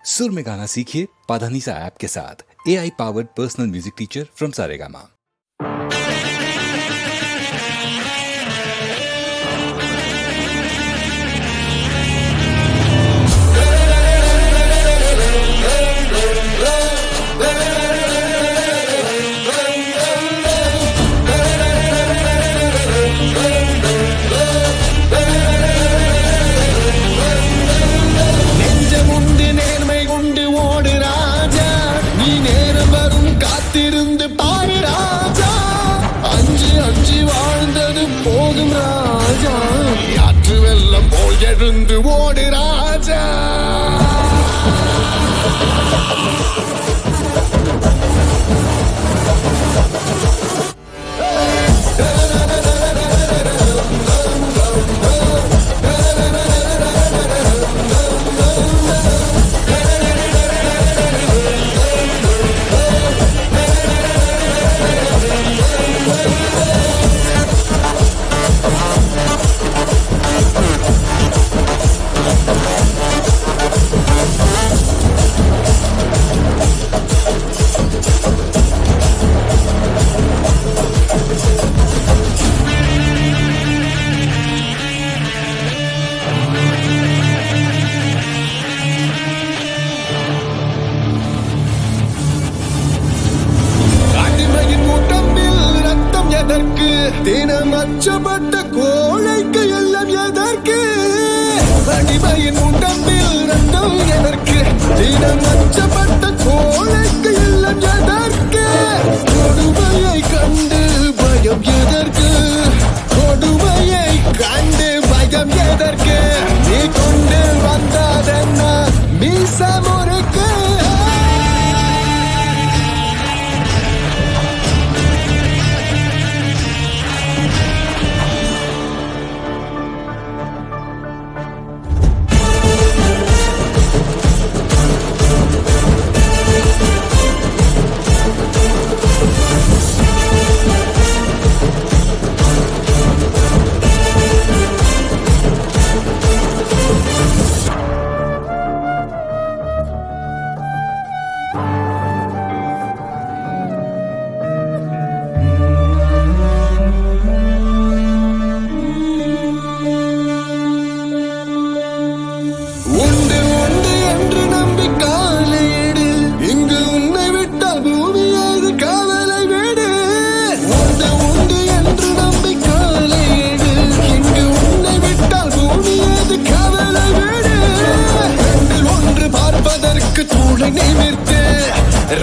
सुर में गाना सीखिए पाधानीसा ऐप के साथ। AI powered personal music teacher from Saregama. காத்திருந்து பாரு ராஜா, அஞ்சு அஞ்சு வாழ்ந்தது போதும் ராஜா, ஆற்று வெள்ளம் போல் எழுந்து ஓடு ராஜா. தினம் அச்சப்பட்ட கோழைக்கு எல்லாம் எதற்கு? அடிமையின் உடம்பில் ரத்தம் எதற்கு? தினம் அச்சப்பட்ட கோழைக்கு எல்லாம் எதற்கு? கொடுமையை கண்டு பயம் எதற்கு? கொடுமையை கண்டு பயம் எதற்கு? நீ கொண்டு வந்ததென்ன மீசமுறுக்கு?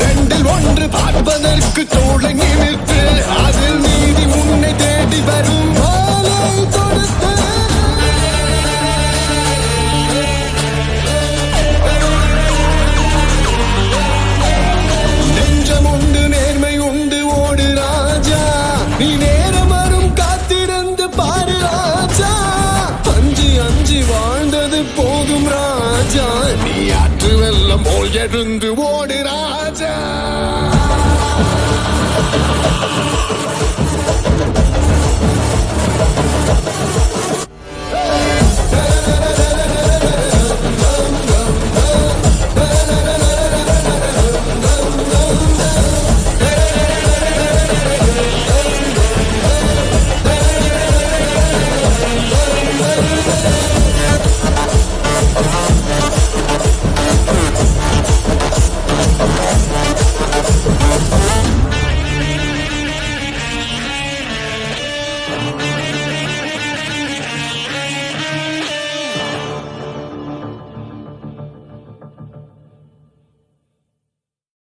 ரெண்டில் ஒன்று பார்ப்பதற்கு தோளை நிமிர்த்து, அதில் நீதி உன்னை தேடி வரும் மாலை தொடுத்து. நெஞ்சம் உண்டு நேர்மை உண்டு ஓடு ராஜா, நீ நேரம் வரும் காத்திருந்து பாரு ராஜா, அஞ்சு அஞ்சு வாழ்ந்தது போதும் ராஜா, நீ ஆற்று வெள்ளம் போல் எழுந்து ஓடு ராஜா.